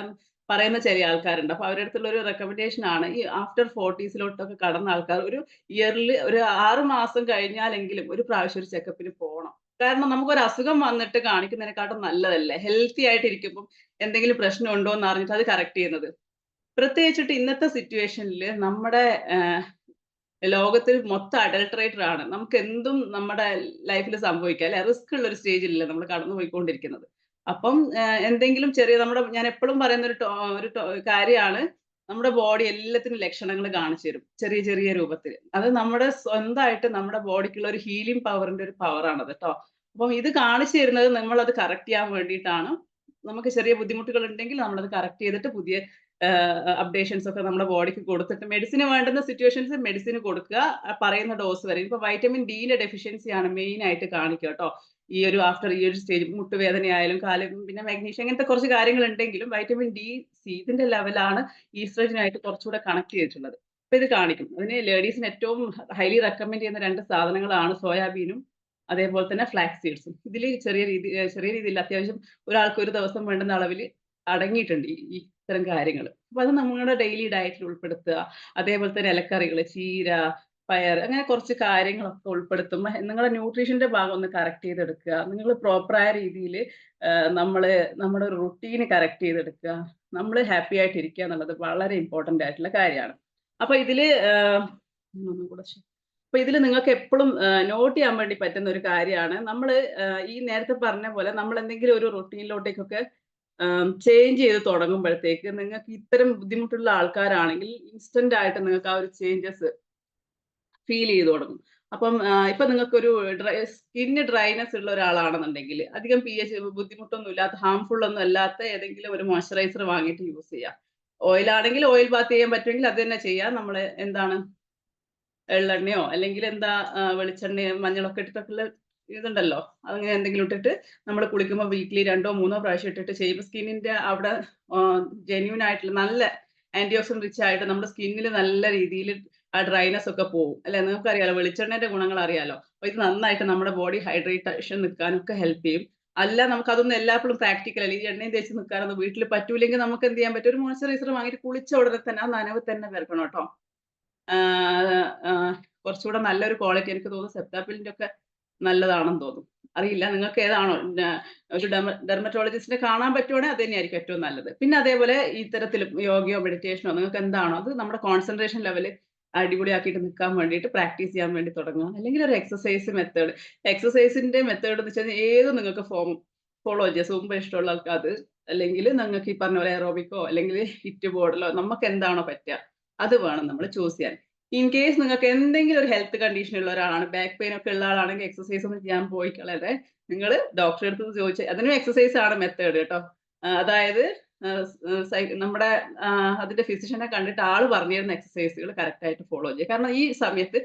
പറയുന്ന ചില ആൾക്കാരുണ്ട്. അപ്പൊ അവരുടെ അടുത്തുള്ള ഒരു റെക്കമെൻഡേഷൻ ആണ് ഈ ആഫ്റ്റർ 40സിലോട്ടൊക്കെ കടന്ന ആൾക്കാർ ഒരു ഇയർലി ഒരു 6 മാസം കഴിഞ്ഞാലെങ്കിലും ഒരു പ്രാവശ്യം ഒരു ചെക്കപ്പിന് പോകണം. കാരണം നമുക്കൊരു അസുഖം വന്നിട്ട് കാണിക്കുന്നതിനെക്കാട്ടും നല്ലതല്ലേ ഹെൽത്തി ആയിട്ട് ഇരിക്കുമ്പോൾ എന്തെങ്കിലും പ്രശ്നം ഉണ്ടോ എന്ന് അറിഞ്ഞിട്ട് അത് കറക്റ്റ് ചെയ്യുന്നത്. പ്രത്യേകിച്ചിട്ട് ഇന്നത്തെ സിറ്റുവേഷനിൽ നമ്മുടെ ലോകത്തിൽ മൊത്തം അഡൾട്ടറേറ്റർ ആണ്. നമുക്ക് എന്തും നമ്മുടെ ലൈഫിൽ സംഭവിക്കാം അല്ലെ? റിസ്ക് ഉള്ള ഒരു സ്റ്റേജിലല്ലേ നമ്മൾ കടന്നു പോയിക്കൊണ്ടിരിക്കുന്നത്. അപ്പം എന്തെങ്കിലും ഞാൻ എപ്പോഴും പറയുന്ന ഒരു കാര്യമാണ് നമ്മുടെ ബോഡി എല്ലാത്തിനും ലക്ഷണങ്ങൾ കാണിച്ചു തരും ചെറിയ ചെറിയ രൂപത്തിൽ. അത് നമ്മുടെ സ്വന്തമായിട്ട് നമ്മുടെ ബോഡിക്കുള്ള ഒരു ഹീലിംഗ് പവറിന്റെ ഒരു പവറാണത് കേട്ടോ. അപ്പം ഇത് കാണിച്ചു തരുന്നത് നമ്മൾ അത് കറക്റ്റ് ചെയ്യാൻ വേണ്ടിയിട്ടാണ്. നമുക്ക് ചെറിയ ബുദ്ധിമുട്ടുകൾ ഉണ്ടെങ്കിൽ നമ്മളത് കറക്റ്റ് ചെയ്തിട്ട് പുതിയ അപ്ഡേഷൻസ് ഒക്കെ നമ്മുടെ ബോഡിക്ക് കൊടുത്തിട്ട് മെഡിസിന് വേണ്ടുന്ന സിറ്റുവേഷൻസ് മെഡിസിന് കൊടുക്കുക. പറയുന്ന ഡോസ് വരെ. ഇപ്പൊ വൈറ്റമിൻ ഡിന്റെ ഡെഫിഷ്യൻസി ആണ് മെയിൻ ആയിട്ട് കാണിക്കുക കേട്ടോ. ഈ ഒരു സ്റ്റേജ് മുട്ടുവേദനയായാലും പിന്നെ മാഗ്നീഷ്യം അങ്ങനത്തെ കുറച്ച് കാര്യങ്ങൾ ഉണ്ടെങ്കിലും വൈറ്റമിൻ ഡി സി ഇതിന്റെ ലെവലാണ് ഈസ്ട്രജനായിട്ട് കുറച്ചുകൂടെ കണക്ട് ചെയ്തിട്ടുള്ളത്. അപ്പൊ ഇത് കാണിക്കും. അതിന് ലേഡീസിന് ഏറ്റവും ഹൈലി റെക്കമെൻഡ് ചെയ്യുന്ന 2 സാധനങ്ങളാണ് സോയാബീനും അതേപോലെ തന്നെ ഫ്ലാക്സ് സീഡ്സും. ഇതിൽ ചെറിയ രീതിയിൽ അത്യാവശ്യം ഒരാൾക്ക് ഒരു ദിവസം വേണ്ടുന്ന അളവിൽ അടങ്ങിയിട്ടുണ്ട് ഈ ഇത്തരം കാര്യങ്ങൾ. അപ്പൊ അത് നമ്മുടെ ഡെയിലി ഡയറ്റിൽ ഉൾപ്പെടുത്തുക. അതേപോലെ തന്നെ ഇലക്കറികൾ, ചീര, പയർ അങ്ങനെ കുറച്ച് കാര്യങ്ങളൊക്കെ ഉൾപ്പെടുത്തുമ്പോ നിങ്ങളുടെ ന്യൂട്രീഷന്റെ ഭാഗം ഒന്ന് കറക്റ്റ് ചെയ്തെടുക്കുക. നിങ്ങൾ പ്രോപ്പറായ രീതിയിൽ നമ്മള് നമ്മുടെ ഒരു റുട്ടീന് കറക്റ്റ് ചെയ്തെടുക്കുക. നമ്മള് ഹാപ്പി ആയിട്ട് ഇരിക്കുക എന്നുള്ളത് വളരെ ഇമ്പോർട്ടന്റ് ആയിട്ടുള്ള കാര്യമാണ്. അപ്പൊ ഇതില് ഒന്നും കൂടെ അപ്പൊ ഇതില് നിങ്ങൾക്ക് എപ്പോഴും നോട്ട് ചെയ്യാൻ വേണ്ടി പറ്റുന്ന ഒരു കാര്യമാണ്. നമ്മള് ഈ നേരത്തെ പറഞ്ഞ പോലെ നമ്മൾ എന്തെങ്കിലും ഒരു റുട്ടീനിലോട്ടേക്കൊക്കെ ചേഞ്ച് ചെയ്ത് തുടങ്ങുമ്പോഴത്തേക്ക് നിങ്ങൾക്ക് ഇത്തരം ബുദ്ധിമുട്ടുള്ള ആൾക്കാരാണെങ്കിൽ ഇൻസ്റ്റന്റ് ആയിട്ട് നിങ്ങൾക്ക് ആ ഒരു ചേഞ്ചസ് ഫീൽ ചെയ്ത് തുടങ്ങും. അപ്പം ഇപ്പൊ നിങ്ങൾക്കൊരു സ്കിന്ന് ഡ്രൈനെസ് ഉള്ള ഒരാളാണെന്നുണ്ടെങ്കിൽ അധികം pH ബുദ്ധിമുട്ടൊന്നും ഇല്ലാത്ത ഹാർംഫുൾ ഒന്നും അല്ലാത്ത ഏതെങ്കിലും ഒരു മോയ്സ്ചറൈസർ വാങ്ങിയിട്ട് യൂസ് ചെയ്യാം. ഓയിൽ ആണെങ്കിൽ ഓയിൽ ബാത്ത് ചെയ്യാൻ പറ്റുമെങ്കിൽ അത് തന്നെ ചെയ്യാം. നമ്മള് എന്താണ് എള്ളെണ്ണയോ അല്ലെങ്കിൽ എന്താ വെളിച്ചെണ്ണയോ മഞ്ഞളൊക്കെ ഇട്ടിട്ടൊക്കെയുള്ള ഇതുണ്ടല്ലോ. അതങ്ങനെ എന്തെങ്കിലും ഇട്ടിട്ട് നമ്മൾ കുളിക്കുമ്പോൾ വീക്ക്ലി 2ഓ 3ഓ പ്രാവശ്യം ഇട്ടിട്ട് ചെയ്യുമ്പോൾ സ്കിന്നിന്റെ അവിടെ ജെന്യൂൻ ആയിട്ടുള്ള നല്ല ആന്റി ഓക്സിഡന്റ് റിച്ച് ആയിട്ട് നമ്മുടെ സ്കിന്നിൽ നല്ല രീതിയിൽ ആ ഡ്രൈനെസ് ഒക്കെ പോകും. അല്ലെ? നിങ്ങൾക്കറിയാലോ വെളിച്ചെണ്ണയുടെ ഗുണങ്ങൾ അറിയാലോ. അപ്പൊ ഇത് നന്നായിട്ട് നമ്മുടെ ബോഡി ഹൈഡ്രേഷൻ നിൽക്കാനൊക്കെ ഹെൽപ്പ് ചെയ്യും. അല്ല നമുക്ക് അതൊന്നും എല്ലാപ്പോഴും പ്രാക്ടിക്കൽ അല്ല. ഈ എണ്ണയും തേച്ച് നിൽക്കാനൊന്നും വീട്ടിൽ പറ്റൂലെങ്കിൽ നമുക്ക് എന്ത് ചെയ്യാൻ പറ്റും? ഒരു മോയ്സ്ചറൈസർ വാങ്ങിയിട്ട് കുളിച്ച ഉടനെ തന്നെ ആ നനവ് തന്നെ വെറുക്കണം കേട്ടോ. ആഹ് ആഹ് കുറച്ചുകൂടെ നല്ലൊരു ക്വാളിറ്റി എനിക്ക് തോന്നുന്നു സെപ്റ്റാപ്പിലിന്റെ ഒക്കെ നല്ലതാണെന്ന് തോന്നുന്നു. അറിയില്ല നിങ്ങൾക്ക് ഏതാണോ ഒരു ഡെർമറ്റോളജിസ്റ്റിനെ കാണാൻ പറ്റുവാണെങ്കിൽ അത് തന്നെയായിരിക്കും ഏറ്റവും നല്ലത്. പിന്നെ അതേപോലെ ഇത്തരത്തിൽ യോഗയോ മെഡിറ്റേഷനോ നിങ്ങൾക്ക് എന്താണോ അത് നമ്മുടെ കോൺസെൻട്രേഷൻ ലെവല് അടിപൊളിയാക്കിയിട്ട് നിൽക്കാൻ വേണ്ടിയിട്ട് പ്രാക്ടീസ് ചെയ്യാൻ വേണ്ടി തുടങ്ങുക. അല്ലെങ്കിൽ ഒരു എക്സസൈസ് മെത്തേഡ്. എക്സസൈസിന്റെ മെത്തേഡ് എന്ന് വെച്ചാൽ ഏത് നിങ്ങൾക്ക് ഫോളോ ചെയ്യുക. സൂംബ ഇഷ്ടമുള്ള ആൾക്ക് അത്, അല്ലെങ്കിൽ നിങ്ങൾക്ക് ഈ പറഞ്ഞ പോലെ എറോബിക്കോ അല്ലെങ്കിൽ ഹിറ്റ് ബോർഡിലോ നമുക്ക് എന്താണോ പറ്റുക അത് വേണം നമ്മൾ ചൂസ് ചെയ്യാൻ. ഇൻ കേസ് നിങ്ങൾക്ക് എന്തെങ്കിലും ഒരു ഹെൽത്ത് കണ്ടീഷൻ ഉള്ള ഒരാളാണ്, ബാക്ക് പെയിൻ ഒക്കെ ഉള്ള ആളാണെങ്കിൽ എക്സസൈസ് ഒന്നും ചെയ്യാൻ പോയി കളയാതെ നിങ്ങൾ ഡോക്ടറെ അടുത്ത് ചോദിച്ച് അതിനും എക്സസൈസ് ആണ് മെത്തേഡ് കേട്ടോ. അതായത് നമ്മുടെ അതിന്റെ ഫിസിഷ്യനെ കണ്ടിട്ട് ആള് പറഞ്ഞു തരുന്ന എക്സസൈസുകൾ കറക്റ്റ് ആയിട്ട് ഫോളോ ചെയ്യുക. കാരണം ഈ സമയത്ത്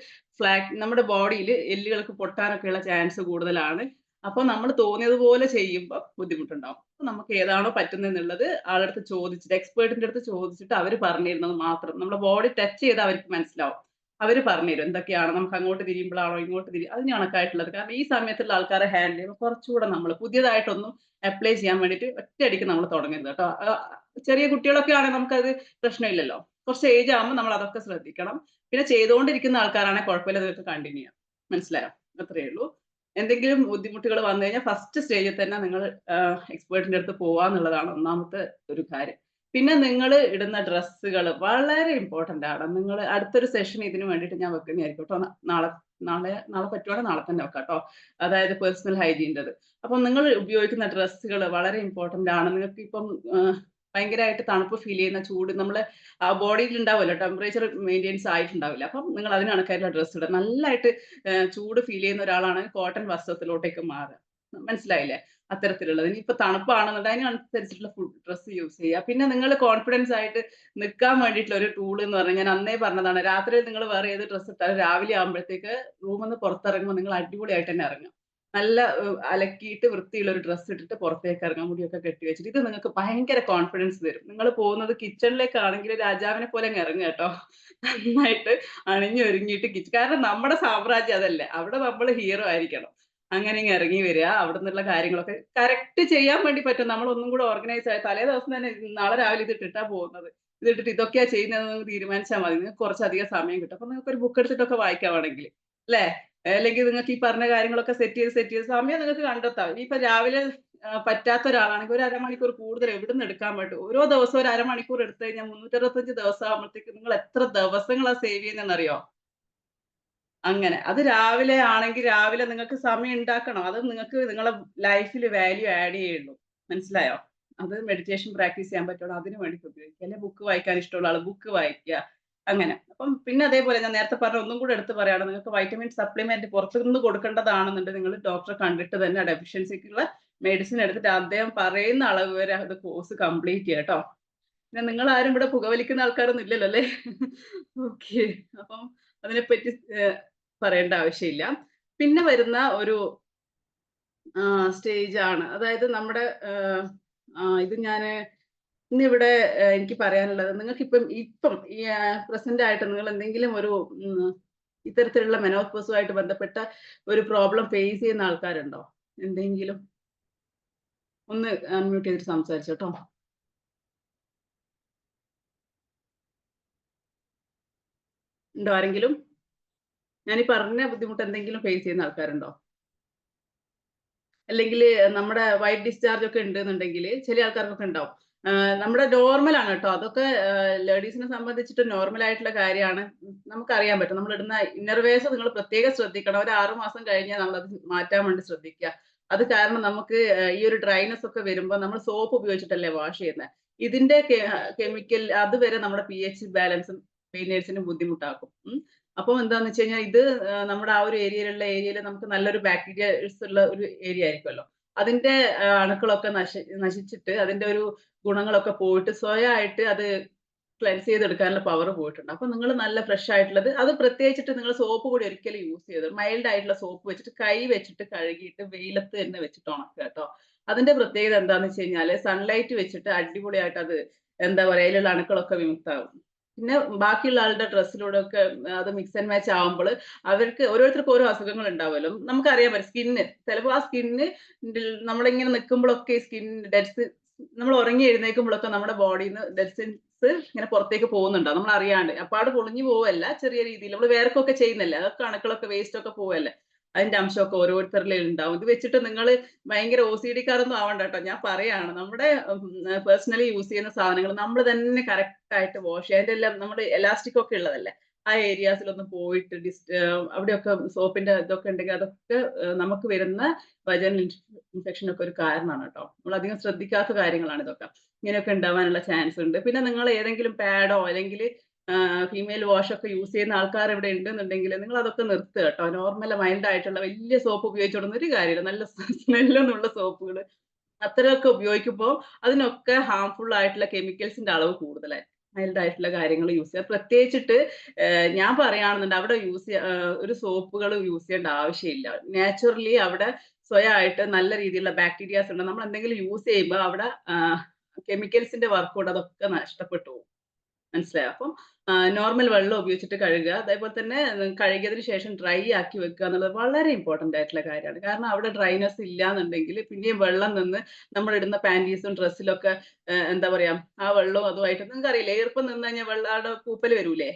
നമ്മുടെ ബോഡിയിൽ എല്ലുകൾക്ക് പൊട്ടാനൊക്കെയുള്ള ചാൻസ് കൂടുതലാണ്. അപ്പൊ നമ്മൾ തോന്നിയതുപോലെ ചെയ്യുമ്പോൾ ബുദ്ധിമുട്ടുണ്ടാവും. അപ്പൊ നമുക്ക് ഏതാണോ പറ്റുന്നതെന്നുള്ളത് ആളടുത്ത് ചോദിച്ചിട്ട് എക്സ്പേർട്ടിന്റെ അടുത്ത് ചോദിച്ചിട്ട് അവർ പറഞ്ഞു തരുന്നത് മാത്രം നമ്മുടെ ബോഡി ടച്ച് ചെയ്ത് അവർക്ക് മനസ്സിലാവും. അവർ പറഞ്ഞുതരും എന്തൊക്കെയാണ് നമുക്ക് അങ്ങോട്ട് തിരിയുമ്പോഴാണോ ഇങ്ങോട്ട് അതിന് കണക്കായിട്ടുള്ളത്. കാരണം ഈ സമയത്തുള്ള ആൾക്കാരെ ഹാൻഡിൽ ചെയ്യുമ്പോൾ കുറച്ചുകൂടെ നമ്മൾ പുതിയതായിട്ടൊന്നും അപ്ലൈ ചെയ്യാൻ വേണ്ടിയിട്ട് ഒറ്റയടിക്ക് നമ്മൾ തുടങ്ങരുത് കേട്ടോ. ചെറിയ കുട്ടികളൊക്കെ ആണെങ്കിൽ നമുക്കത് പ്രശ്നമില്ലല്ലോ. കുറച്ച് ഏജ് ആകുമ്പോൾ നമ്മൾ അതൊക്കെ ശ്രദ്ധിക്കണം. പിന്നെ ചെയ്തുകൊണ്ടിരിക്കുന്ന ആൾക്കാരാണെങ്കിൽ കുഴപ്പമില്ല, നിങ്ങൾക്ക് കണ്ടിന്യൂ ചെയ്യാം. മനസ്സിലായോ? അത്രയേ ഉള്ളൂ. എന്തെങ്കിലും ബുദ്ധിമുട്ടുകൾ വന്നു കഴിഞ്ഞാൽ ഫസ്റ്റ് സ്റ്റേജിൽ തന്നെ നിങ്ങൾ എക്സ്പേർട്ടിന്റെ അടുത്ത് പോവുക എന്നുള്ളതാണ് ഒന്നാമത്തെ ഒരു കാര്യം. പിന്നെ നിങ്ങൾ ഇടുന്ന ഡ്രസ്സുകൾ വളരെ ഇമ്പോർട്ടന്റ് ആണ്. നിങ്ങൾ അടുത്തൊരു സെഷൻ ഇതിന് വേണ്ടിയിട്ട് ഞാൻ വെക്കുന്നതായിരിക്കും കേട്ടോ. നാളെ നാളെ നാളെ പറ്റുവാണെങ്കിൽ നാളെ തന്നെ വെക്കാം കേട്ടോ. അതായത് പേഴ്സണൽ ഹൈജീൻ്റെത്. അപ്പം നിങ്ങൾ ഉപയോഗിക്കുന്ന ഡ്രസ്സുകൾ വളരെ ഇമ്പോർട്ടന്റ് ആണ്. നിങ്ങൾക്ക് ഇപ്പം ഭയങ്കരമായിട്ട് തണുപ്പ് ഫീൽ ചെയ്യുന്ന ചൂട് നമ്മളെ ബോഡിയിൽ ഉണ്ടാവുമല്ലോ, ടെമ്പറേച്ചർ മെയിൻറ്റെയിൻസ് ആയിട്ടുണ്ടാവില്ല. അപ്പം നിങ്ങൾ അതിന് കണക്കായിട്ടുള്ള ഡ്രസ്സ് ഇടുക. നല്ലതായിട്ട് ചൂട് ഫീൽ ചെയ്യുന്ന ഒരാളാണെങ്കിൽ കോട്ടൺ വസ്ത്രത്തിലോട്ടേക്ക് മാറുക. മനസ്സിലായില്ലേ? അത്തരത്തിലുള്ളത്. ഇനിയിപ്പോ തണുപ്പാണെന്നുണ്ടെങ്കിൽ അതിനനുസരിച്ചിട്ടുള്ള ഡ്രസ്സ് യൂസ് ചെയ്യുക. പിന്നെ നിങ്ങൾ കോൺഫിഡൻസ് ആയിട്ട് നിൽക്കാൻ വേണ്ടിയിട്ടുള്ള ഒരു ടൂൾ എന്ന് പറഞ്ഞാൽ ഞാൻ അന്നേ പറഞ്ഞതാണ്. രാത്രി നിങ്ങൾ വേറെ ഏത് ഡ്രസ്സ് ഇട്ടാലും രാവിലെ ആകുമ്പോഴത്തേക്ക് റൂമിൽ നിന്ന് പുറത്തിറങ്ങുമ്പോൾ നിങ്ങൾ അടിപൊളിയായിട്ട് തന്നെ ഇറങ്ങും. നല്ല അലക്കിയിട്ട് വൃത്തിയുള്ള ഒരു ഡ്രസ്സ് ഇട്ടിട്ട് പുറത്തേക്ക് ഇറങ്ങാൻ, മുടിയൊക്കെ കെട്ടി വെച്ചിട്ട് ഇത് നിങ്ങൾക്ക് ഭയങ്കര കോൺഫിഡൻസ് തരും. നിങ്ങൾ പോകുന്നത് കിച്ചണിലേക്കാണെങ്കിൽ രാജാവിനെ പോലെ അങ്ങ് ഇറങ്ങുക കേട്ടോ. നന്നായിട്ട് അണിഞ്ഞൊരുങ്ങിയിട്ട് കാരണം നമ്മുടെ സാമ്രാജ്യം അതല്ലേ, അവിടെ നമ്മൾ ഹീറോ ആയിരിക്കണം. അങ്ങനെ ഇങ്ങ് ഇറങ്ങി വരിക. അവിടെ നിന്നുള്ള കാര്യങ്ങളൊക്കെ കറക്റ്റ് ചെയ്യാൻ വേണ്ടി പറ്റും. നമ്മൾ ഒന്നും കൂടെ ഓർഗനൈസ് ആയി തലേ ദിവസം തന്നെ നാളെ രാവിലെ ഇത് ഇട്ടിട്ടാ പോകുന്നത്, ഇത് ഇട്ടിട്ട് ഇതൊക്കെയാ ചെയ്യുന്നതെന്ന് തീരുമാനിച്ചാൽ മതി. നിങ്ങൾക്ക് കുറച്ചധികം സമയം കിട്ടും. അപ്പൊ നിങ്ങൾക്ക് ഒരു ബുക്ക് എടുത്തിട്ടൊക്കെ വായിക്കാവാണെങ്കിൽ അല്ലേ? അല്ലെങ്കിൽ നിങ്ങൾക്ക് ഈ പറഞ്ഞ കാര്യങ്ങളൊക്കെ സെറ്റ് ചെയ്ത് സമയം നിങ്ങൾക്ക് കണ്ടെത്താം. ഇനിയിപ്പോ രാവിലെ പറ്റാത്ത ഒരാളാണെങ്കിൽ ഒരു അരമണിക്കൂർ കൂടുതൽ എവിടുന്ന് എടുക്കാൻ പറ്റും? ഓരോ ദിവസവും ഒരു അരമണിക്കൂർ എടുത്തു കഴിഞ്ഞാൽ 365 ദിവസം ആകുമ്പോഴത്തേക്ക് നിങ്ങൾ എത്ര ദിവസങ്ങളാ സേവ് ചെയ്യുന്നതെന്നറിയോ? അങ്ങനെ. അത് രാവിലെ ആണെങ്കിൽ രാവിലെ നിങ്ങൾക്ക് സമയം ഉണ്ടാക്കണം. അത് നിങ്ങൾക്ക് നിങ്ങളെ ലൈഫിൽ വാല്യൂ ആഡ് ചെയ്യുള്ളൂ. മനസ്സിലായോ? അത് മെഡിറ്റേഷൻ പ്രാക്ടീസ് ചെയ്യാൻ പറ്റുള്ളൂ. അതിന് വേണ്ടിയിട്ട് ഉപയോഗിക്കുക. അല്ലെ ബുക്ക് വായിക്കാൻ ഇഷ്ടമുള്ള ആള് ബുക്ക് വായിക്കുക. അങ്ങനെ. അപ്പം പിന്നെ അതേപോലെ ഞാൻ നേരത്തെ പറഞ്ഞ ഒന്നും കൂടെ എടുത്ത് പറയുകയാണ്. നിങ്ങൾക്ക് വൈറ്റമിൻ സപ്ലിമെന്റ് പുറത്തുനിന്ന് കൊടുക്കേണ്ടതാണെന്നുണ്ടെങ്കിൽ നിങ്ങൾ ഡോക്ടറെ കണ്ടിട്ട് തന്നെ ഡെഫിഷ്യൻസിക്കുള്ള മെഡിസിൻ എടുത്തിട്ട് അദ്ദേഹം പറയുന്ന അളവ് വരെ അത് കോഴ്സ് കംപ്ലീറ്റ് ചെയ്യുക കേട്ടോ. പിന്നെ നിങ്ങൾ ആരും ഇവിടെ പുകവലിക്കുന്ന ആൾക്കാരൊന്നും ഇല്ലല്ലോ അല്ലേ? ഓക്കെ. അപ്പം അതിനെപ്പറ്റി പറയേണ്ട ആവശ്യമില്ല. പിന്നെ വരുന്ന ഒരു സ്റ്റേജാണ്. അതായത് നമ്മുടെ ഇത് ഞാന് ഇന്നിവിടെ എനിക്ക് പറയാനുള്ളത് നിങ്ങൾക്കിപ്പം ഇപ്പം ഈ പ്രസന്റ് ആയിട്ട് നിങ്ങൾ എന്തെങ്കിലും ഒരു ഇത്തരത്തിലുള്ള മെനോപോസുമായിട്ട് ബന്ധപ്പെട്ട ഒരു പ്രോബ്ലം ഫേസ് ചെയ്യുന്ന ആൾക്കാരുണ്ടോ? എന്തെങ്കിലും? ഒന്ന് അൺമ്യൂട്ട് ചെയ്തിട്ട് സംസാരിച്ചോട്ടോ. ഉണ്ടോ ആരെങ്കിലും? ഞാൻ ഈ പറഞ്ഞ ബുദ്ധിമുട്ട് എന്തെങ്കിലും ഫേസ് ചെയ്യുന്ന ആൾക്കാരുണ്ടോ? അല്ലെങ്കില് നമ്മുടെ വൈറ്റ് ഡിസ്ചാർജ് ഒക്കെ ഉണ്ട്ന്നുണ്ടെങ്കില് ചില ആൾക്കാർക്കൊക്കെ ഉണ്ടാവും. നമ്മുടെ നോർമൽ ആണ് ട്ടോ. അതൊക്കെ ലേഡീസിനെ സംബന്ധിച്ചിട്ട് നോർമൽ ആയിട്ടുള്ള കാര്യമാണ്. നമുക്കറിയാൻ പറ്റും. നമ്മളിടുന്ന ഇന്നർവേഴ്സ് നിങ്ങൾ പ്രത്യേകം ശ്രദ്ധിക്കണം. ഒരു 6 മാസം കഴിഞ്ഞാൽ നമ്മളത് മാറ്റാൻ വേണ്ടി ശ്രദ്ധിക്കുക. അത് കാരണം നമുക്ക് ഈ ഒരു ഡ്രൈനെസ് ഒക്കെ വരുമ്പോ നമ്മൾ സോപ്പ് ഉപയോഗിച്ചിട്ടല്ലേ വാഷ് ചെയ്യുന്നത്. ഇതിന്റെ കെമിക്കൽ അതുവരെ നമ്മുടെ പിഎച്ച് ബാലൻസും മെയിന്റനൻസിനും ബുദ്ധിമുട്ടാക്കും. അപ്പൊ എന്താന്ന് വെച്ച് കഴിഞ്ഞാൽ ഇത് നമ്മുടെ ആ ഒരു ഏരിയയിൽ നമുക്ക് നല്ലൊരു ബാക്ടീരിയസ് ഉള്ള ഒരു ഏരിയ ആയിരിക്കുമല്ലോ. അതിന്റെ അണുക്കളൊക്കെ നശിച്ചിട്ട് അതിന്റെ ഒരു ഗുണങ്ങളൊക്കെ പോയിട്ട് സ്വയമായിട്ട് അത് ക്ലെൻസ് ചെയ്തെടുക്കാനുള്ള പവർ പോയിട്ടുണ്ട്. അപ്പൊ നിങ്ങൾ നല്ല ഫ്രഷ് ആയിട്ടുള്ളത് അത് പ്രത്യേകിച്ചിട്ട് നിങ്ങൾ സോപ്പ് പൊടി ഒരിക്കലും യൂസ് ചെയ്യരുത്. മൈൽഡ് ആയിട്ടുള്ള സോപ്പ് വെച്ചിട്ട് കൈ വെച്ചിട്ട് കഴുകിയിട്ട് വെയിലത്ത് തന്നെ വെച്ചിട്ട് ഉണക്കുക കേട്ടോ. അതിന്റെ പ്രത്യേകത എന്താന്ന് വെച്ച് കഴിഞ്ഞാല് സൺലൈറ്റ് വെച്ചിട്ട് അടിപൊളിയായിട്ട് അത് എന്താ പറയാ അതിലുള്ള അണുക്കളൊക്കെ വിമുക്താവും. പിന്നെ ബാക്കിയുള്ള ആളുടെ ഡ്രസ്സിലൂടെയൊക്കെ അത് മിക്സ് ആൻഡ് മാച്ച് ആവുമ്പള് അവർക്ക് ഓരോരുത്തർക്കും ഓരോ അസുഖങ്ങൾ ഉണ്ടാവുമല്ലോ. നമുക്കറിയാൻ പറ്റും സ്കിന്ന് ചിലപ്പോ ആ സ്കിന്ന് നമ്മളിങ്ങനെ നിൽക്കുമ്പോഴൊക്കെ സ്കിൻ ഡെഡ് നമ്മൾ ഉറങ്ങി എഴുന്നേൽക്കുമ്പോഴൊക്കെ നമ്മുടെ ബോഡിന്ന് ഡെഡ് സെൽസ് ഇങ്ങനെ പുറത്തേക്ക് പോകുന്നുണ്ടാവും നമ്മൾ അറിയാണ്ട്. അപ്പാട് പൊളിഞ്ഞു പോവല്ല ചെറിയ രീതിയിൽ നമ്മൾ വേർക്കൊക്കെ ചെയ്യുന്നില്ലേ അതൊക്കെ അണുക്കളൊക്കെ വേസ്റ്റ് ഒക്കെ പോവല്ലേ. അതിന്റെ അംശമൊക്കെ ഓരോരുത്തരിലും ഉണ്ടാവും. ഇത് വെച്ചിട്ട് നിങ്ങൾ ഭയങ്കര ഒസിഡിക്കാരൊന്നും ആവണ്ട കേട്ടോ. ഞാൻ പറയാണ് നമ്മുടെ പേഴ്സണലി യൂസ് ചെയ്യുന്ന സാധനങ്ങൾ നമ്മൾ തന്നെ കറക്റ്റ് ആയിട്ട് വാഷ് ചെയ്യുക. അതിന്റെ എല്ലാം നമ്മുടെ എലാസ്റ്റിക് ഒക്കെ ഉള്ളതല്ലേ. ആ ഏരിയാസിലൊന്നും പോയിട്ട് അവിടെയൊക്കെ സോപ്പിന്റെ ഇതൊക്കെ ഉണ്ടെങ്കിൽ അതൊക്കെ നമുക്ക് വരുന്ന വജൈനൽ ഇൻഫെക്ഷൻ ഒക്കെ ഒരു കാരണമാണ് കേട്ടോ. നമ്മൾ അധികം ശ്രദ്ധിക്കാത്ത കാര്യങ്ങളാണ് ഇതൊക്കെ. ഇങ്ങനെയൊക്കെ ഉണ്ടാവാനുള്ള ചാൻസ് ഉണ്ട്. പിന്നെ നിങ്ങൾ ഏതെങ്കിലും പാഡോ അല്ലെങ്കിൽ ഫീമെയിൽ വാഷ് ഒക്കെ യൂസ് ചെയ്യുന്ന ആൾക്കാർ ഇവിടെ ഉണ്ടെന്നുണ്ടെങ്കിൽ നിങ്ങൾ അതൊക്കെ നിർത്തുക കേട്ടോ. നോർമൽ മൈൽഡ് ആയിട്ടുള്ള വലിയ സോപ്പ് ഉപയോഗിച്ചുകൊണ്ടൊന്നും ഒരു കാര്യമില്ല. നല്ല സ്മെല്ലൊന്നുള്ള സോപ്പുകൾ അത്തരമൊക്കെ ഉപയോഗിക്കുമ്പോൾ അതിനൊക്കെ ഹാർംഫുൾ ആയിട്ടുള്ള കെമിക്കൽസിന്റെ അളവ് കൂടുതലായിരിക്കും. മൈൽഡ് ആയിട്ടുള്ള കാര്യങ്ങൾ യൂസ് ചെയ്യുക. പ്രത്യേകിച്ചിട്ട് ഞാൻ പറയുകയാണെന്നുണ്ടെങ്കിൽ അവിടെ ഒരു സോപ്പുകൾ യൂസ് ചെയ്യേണ്ട ആവശ്യമില്ല. നാച്ചുറലി അവിടെ സ്വയമായിട്ട് നല്ല രീതിയിലുള്ള ബാക്ടീരിയാസ് ഉണ്ട്. നമ്മൾ എന്തെങ്കിലും യൂസ് ചെയ്യുമ്പോൾ അവിടെ കെമിക്കൽസിന്റെ വർക്ക് കൊണ്ട് അതൊക്കെ നഷ്ടപ്പെട്ടു പോകും. മനസ്സിലായോ? അപ്പം നോർമൽ വെള്ളം ഉപയോഗിച്ചിട്ട് കഴുകുക. അതേപോലെ തന്നെ കഴുകിയതിന് ശേഷം ഡ്രൈ ആക്കി വെക്കുക എന്നുള്ളത് വളരെ ഇമ്പോർട്ടന്റ് ആയിട്ടുള്ള കാര്യമാണ്. കാരണം അവിടെ ഡ്രൈനെസ് ഇല്ലാന്നുണ്ടെങ്കിൽ പിന്നെയും വെള്ളം നിന്ന് നമ്മളിടുന്ന പാന്റീസും ഡ്രസ്സിലൊക്കെ എന്താ പറയാ ആ വെള്ളവും അതുമായിട്ട് നിങ്ങൾക്കറിയില്ലേ ഈർപ്പം നിന്ന് കഴിഞ്ഞാൽ അവിടെ പൂപ്പല് വരൂലേ?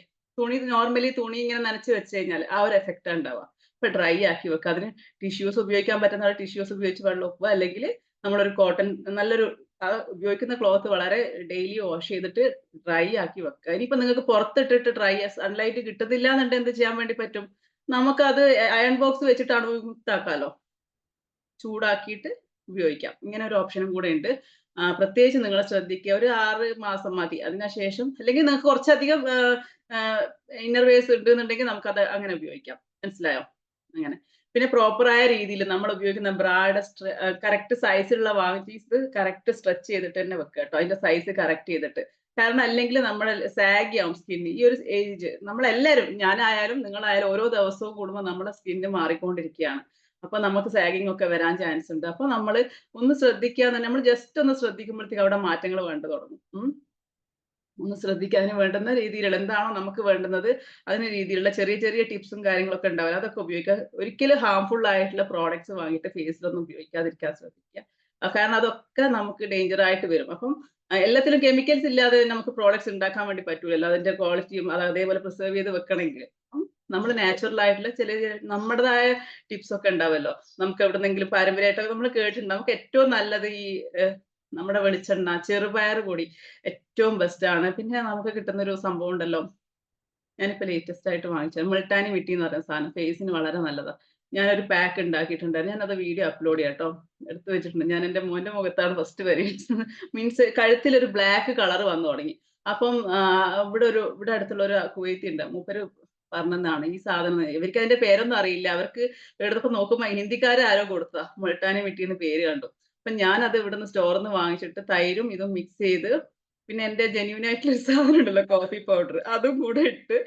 നോർമലി തുണി ഇങ്ങനെ നനച്ച് വെച്ച് കഴിഞ്ഞാൽ ആ ഒരു എഫക്റ്റാ ഉണ്ടാവുക. അപ്പൊ ഡ്രൈ ആക്കി വെക്കുക. അതിന് ടിഷ്യൂസ് ഉപയോഗിക്കാൻ പറ്റുന്ന ടിഷ്യൂസ് ഉപയോഗിച്ച് വെള്ളം ഒപ്പുക. അല്ലെങ്കിൽ നമ്മളൊരു കോട്ടൺ നല്ലൊരു ഉപയോഗിക്കുന്ന ക്ലോത്ത് വളരെ ഡെയിലി വാഷ് ചെയ്തിട്ട് ഡ്രൈ ആക്കി വെക്കുക. ഇനിയിപ്പോ നിങ്ങൾക്ക് പുറത്തിട്ടിട്ട് സൺലൈറ്റ് കിട്ടുന്നില്ല എന്നുണ്ടെങ്കിൽ എന്ത് ചെയ്യാൻ വേണ്ടി പറ്റും? നമുക്കത് അയൺ ബോക്സ് വെച്ചിട്ടാണ് വിമുക്താക്കാലോ. ചൂടാക്കിയിട്ട് ഉപയോഗിക്കാം. ഇങ്ങനെ ഒരു ഓപ്ഷനും കൂടെ ഉണ്ട്. പ്രത്യേകിച്ച് നിങ്ങൾ ശ്രദ്ധിക്കുക. ഒരു 6 മാസം മതി. അതിനുശേഷം അല്ലെങ്കിൽ നിങ്ങൾക്ക് കുറച്ചധികം ഇന്നർവേഴ്സ് ഉണ്ടെന്നുണ്ടെങ്കിൽ നമുക്കത് അങ്ങനെ ഉപയോഗിക്കാം. മനസ്സിലായോ? അങ്ങനെ. പിന്നെ പ്രോപ്പറായ രീതിയിൽ നമ്മൾ ഉപയോഗിക്കുന്ന ബ്രായുടെ കറക്റ്റ് സൈസിലുള്ള വാങ്ങിച്ച് കറക്റ്റ് സ്ട്രെച്ച് ചെയ്തിട്ട് തന്നെ വെക്കുക കേട്ടോ. അതിന്റെ സൈസ് കറക്റ്റ് ചെയ്തിട്ട്. കാരണം അല്ലെങ്കിൽ നമ്മുടെ സാഗി ആവും സ്കിന്ന്. ഈ ഒരു ഏജ് നമ്മളെല്ലാവരും ഞാനായാലും നിങ്ങളായാലും ഓരോ ദിവസവും കൂടുമ്പോൾ നമ്മുടെ സ്കിന്ന് മാറിക്കൊണ്ടിരിക്കുകയാണ്. അപ്പൊ നമുക്ക് സാഗിങ് ഒക്കെ വരാൻ ചാൻസ് ഉണ്ട്. അപ്പൊ നമ്മള് ഒന്ന് ശ്രദ്ധിക്കുക നമ്മൾ ജസ്റ്റ് ഒന്ന് ശ്രദ്ധിക്കുമ്പോഴത്തേക്ക് അവിടെ മാറ്റങ്ങൾ വേണ്ടു തുടങ്ങും. ഒന്ന് ശ്രദ്ധിക്കുക. അതിന് വേണ്ടുന്ന രീതിയിലുള്ള എന്താണോ നമുക്ക് വേണ്ടുന്നത് അതിന് രീതിയിലുള്ള ചെറിയ ചെറിയ ടിപ്സും കാര്യങ്ങളൊക്കെ ഉണ്ടാവില്ല. അതൊക്കെ ഉപയോഗിക്കുക. ഒരിക്കലും ഹാർംഫുൾ ആയിട്ടുള്ള പ്രോഡക്ട്സ് വാങ്ങിയിട്ട് ഫേസിലൊന്നും ഉപയോഗിക്കാതിരിക്കാൻ ശ്രദ്ധിക്കുക. കാരണം അതൊക്കെ നമുക്ക് ഡേഞ്ചർ ആയിട്ട് വരും. അപ്പം എല്ലാത്തിലും കെമിക്കൽസ് ഇല്ലാതെ നമുക്ക് പ്രോഡക്ട്സ് ഉണ്ടാക്കാൻ വേണ്ടി പറ്റൂലല്ലോ. അതിന്റെ ക്വാളിറ്റിയും അത് അതേപോലെ പ്രിസർവ് ചെയ്ത് വെക്കണമെങ്കിൽ. നമ്മൾ നാച്ചുറൽ ആയിട്ടുള്ള ചില നമ്മുടേതായ ടിപ്സ് ഒക്കെ ഉണ്ടാവുമല്ലോ. നമുക്ക് എവിടുന്നെങ്കിലും പാരമ്പര്യമായിട്ടൊക്കെ നമ്മൾ കേട്ടിട്ടുണ്ട്. നമുക്ക് ഏറ്റവും നല്ലത് ഈ നമ്മുടെ വെളിച്ചെണ്ണ, ചെറുപയർ പൊടി ഏറ്റവും ബെസ്റ്റ് ആണ്. പിന്നെ നമുക്ക് കിട്ടുന്ന ഒരു സംഭവം ഉണ്ടല്ലോ. ഞാനിപ്പോ ലേറ്റസ്റ്റ് ആയിട്ട് വാങ്ങിച്ചത് മുൾട്ടാനി മിട്ടി എന്ന് പറയുന്ന സാധനം ഫേസിന് വളരെ നല്ലതാ. ഞാനൊരു പാക്ക് ഉണ്ടാക്കിയിട്ടുണ്ടായിരുന്നു. ഞാനത് വീഡിയോ അപ്ലോഡ് ചെയ്യാം ട്ടോ. എടുത്ത് വെച്ചിട്ടുണ്ട്. ഞാൻ എന്റെ മോന്റെ മുഖത്താണ് ഫസ്റ്റ് പരീക്ഷിച്ചത്. മീൻസ് കഴുത്തിലൊരു ബ്ലാക്ക് കളർ വന്നു തുടങ്ങി. അപ്പം ഇവിടെ അടുത്തുള്ള ഒരു കുവൈത്തി ഉണ്ട്. മൂപ്പര് പറഞ്ഞതാണ് ഈ സാധനം ഇവർക്ക് അതിന്റെ പേരൊന്നും അറിയില്ല. അവർക്ക് എടുത്തപ്പോ നോക്കുമ്പോ ഹിന്ദിക്കാര് ആരോ കൊടുത്തതാ. മുൾട്ടാനി മിട്ടി എന്ന് പേര് കണ്ടു. അപ്പൊ ഞാനത് ഇവിടുന്ന് സ്റ്റോറിന്ന് വാങ്ങിച്ചിട്ട് തൈരും ഇതും മിക്സ് ചെയ്ത് പിന്നെ എന്റെ ജെന്യൂൻ ആയിട്ടുള്ള ഒരു സാധനം ഉണ്ടല്ലോ കോഫി പൗഡർ അതും കൂടെ ഇട്ട്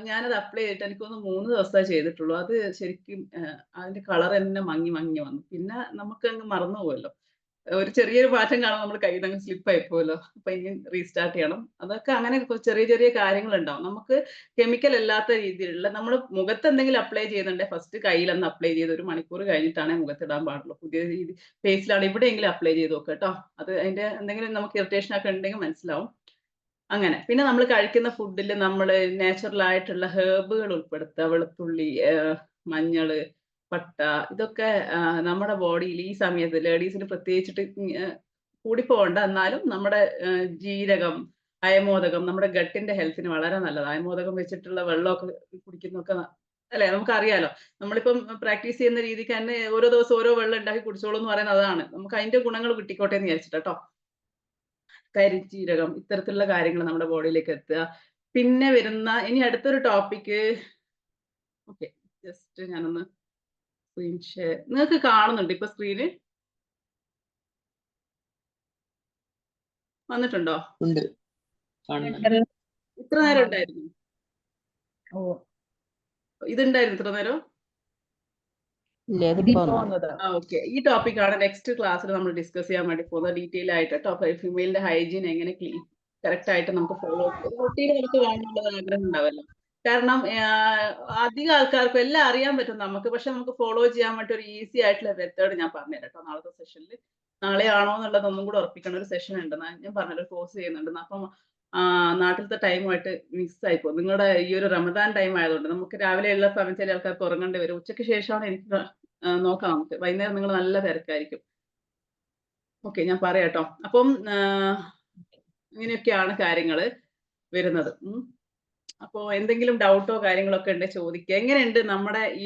ഞാനത് അപ്ലൈ ചെയ്തിട്ട് എനിക്ക് തോന്നുന്നു 3 ദിവസമേ ചെയ്തിട്ടുള്ളൂ. അത് ശരിക്കും അതിന്റെ കളർ തന്നെ മങ്ങി മങ്ങി വന്നു. പിന്നെ നമുക്കങ്ങ് മറന്നു പോവല്ലോ. ഒരു ചെറിയൊരു മാറ്റം കാണുമ്പോൾ നമ്മുടെ കയ്യിൽ നിന്ന് സ്ലിപ്പ് ആയി പോവല്ലോ. അപ്പൊ ഇനി റീസ്റ്റാർട്ട് ചെയ്യണം. അതൊക്കെ അങ്ങനെ ചെറിയ ചെറിയ കാര്യങ്ങളുണ്ടാവും. നമുക്ക് കെമിക്കൽ അല്ലാത്ത രീതിയിലുള്ള നമ്മൾ മുഖത്ത് എന്തെങ്കിലും അപ്ലൈ ചെയ്യുന്നുണ്ടെങ്കിൽ ഫസ്റ്റ് കയ്യിലൊന്ന് അപ്ലൈ ചെയ്ത് 1 മണിക്കൂർ കഴിഞ്ഞിട്ടാണേ മുഖത്തിടാൻ പാടുള്ളൂ. പുതിയ രീതി ഫേസിലാണ് എവിടെയെങ്കിലും അപ്ലൈ ചെയ്ത് നോക്കുക കേട്ടോ. അത് അതിന്റെ എന്തെങ്കിലും നമുക്ക് ഇറിറ്റേഷൻ ഒക്കെ ഉണ്ടെങ്കിൽ മനസ്സിലാവും. അങ്ങനെ. പിന്നെ നമ്മൾ കഴിക്കുന്ന ഫുഡിൽ നമ്മൾ നാച്ചുറൽ ആയിട്ടുള്ള ഹെർബുകൾ ഉൾപ്പെടുത്തുക. വെളുത്തുള്ളി, മഞ്ഞള്, പട്ട ഇതൊക്കെ നമ്മുടെ ബോഡിയിൽ ഈ സമയത്ത് ലേഡീസിന് പ്രത്യേകിച്ചിട്ട് കൂടിപ്പോകണ്ട. എന്നാലും നമ്മുടെ ജീരകം, അയമോദകം നമ്മുടെ ഗട്ടിന്റെ ഹെൽത്തിന് വളരെ നല്ലതാണ്. അയമോദകം വെച്ചിട്ടുള്ള വെള്ളമൊക്കെ കുടിക്കുന്നതൊക്കെ അല്ലെ നമുക്കറിയാലോ. നമ്മളിപ്പം പ്രാക്ടീസ് ചെയ്യുന്ന രീതിക്ക് തന്നെ ഓരോ ദിവസം ഓരോ വെള്ളം ഉണ്ടാക്കി കുടിച്ചോളൂ എന്ന് പറയുന്നത് അതാണ്. നമുക്ക് അതിന്റെ ഗുണങ്ങൾ കിട്ടിക്കോട്ടെ എന്ന് വിചാരിച്ചിട്ടോ. കരിഞ്ജീരകം ഇത്തരത്തിലുള്ള കാര്യങ്ങൾ നമ്മുടെ ബോഡിയിലേക്ക് എത്തുക. പിന്നെ വരുന്ന ഇനി അടുത്തൊരു ടോപ്പിക്ക്. ഓക്കെ, ജസ്റ്റ് ഞാനൊന്ന് സ്ക്രീൻ ഷെയർ. നിങ്ങൾക്ക് കാണുന്നുണ്ട് ഇപ്പൊ സ്ക്രീന് വന്നിട്ടുണ്ടോ? ഉണ്ട്. ഇത്ര നേരം ഉണ്ടായിരുന്നു? ഇതുണ്ടായിരുന്നു ഇത്ര നേരം? ഓക്കെ, ഈ ടോപ്പിക്കാണ് നെക്സ്റ്റ് ക്ലാസ്സിൽ നമ്മൾ ഡിസ്കസ് ചെയ്യാൻ വേണ്ടി പോകുന്നത് ഡീറ്റെയിൽ ആയിട്ട് കേട്ടോ. ഫീമെയിലിന്റെ ഹൈജീൻ എങ്ങനെ കറക്റ്റ് ആയിട്ട് നമുക്ക് ഫോളോ റൊട്ടീൻ നമുക്ക് വേണമെന്നുള്ള ആഗ്രഹം ഉണ്ടാവല്ലോ. കാരണം അധികം ആൾക്കാർക്കും എല്ലാം അറിയാൻ പറ്റും നമുക്ക്, പക്ഷെ നമുക്ക് ഫോളോ ചെയ്യാൻ വേണ്ടി ഒരു ഈസി ആയിട്ടുള്ള മെത്തേഡ് ഞാൻ പറഞ്ഞുതരാം കേട്ടോ നാളത്തെ സെഷനിൽ. നാളെ ആണോ എന്നുള്ളത് ഒന്നും കൂടെ ഉറപ്പിക്കണ ഒരു സെഷൻ ഉണ്ട്. ഞാൻ പറഞ്ഞൊരു കോഴ്സ് ചെയ്യുന്നുണ്ട്. അപ്പം നാട്ടിലത്തെ ടൈമുമായിട്ട് മിക്സ് ആയിപ്പോ. നിങ്ങളുടെ ഈ ഒരു റമദാൻ ടൈം ആയതുകൊണ്ട് നമുക്ക് രാവിലെ ഉള്ള സമയം ചില ആൾക്കാർക്ക് ഉറങ്ങേണ്ടി വരും. ഉച്ചയ്ക്ക് ശേഷമാണ് എനിക്ക് നോക്കാം നമുക്ക്. വൈകുന്നേരം നിങ്ങൾ നല്ല തിരക്കായിരിക്കും. ഓക്കെ, ഞാൻ പറയാട്ടോ. അപ്പം ഇങ്ങനെയൊക്കെയാണ് കാര്യങ്ങൾ വരുന്നത്. അപ്പോ എന്തെങ്കിലും ഡൗട്ടോ കാര്യങ്ങളോ ഒക്കെ ഉണ്ടെങ്കിൽ ചോദിക്കുക. എങ്ങനെയുണ്ട് നമ്മുടെ ഈ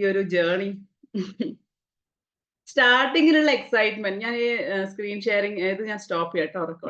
ഒരു ജേർണി? സ്റ്റാർട്ടിങ്ങിലുള്ള എക്സൈറ്റ്മെന്റ്. ഞാൻ സ്ക്രീൻ ഷെയറിംഗ് ഇത് ഞാൻ സ്റ്റോപ്പ് ചെയ്യാട്ടോ റെക്കോർഡ്.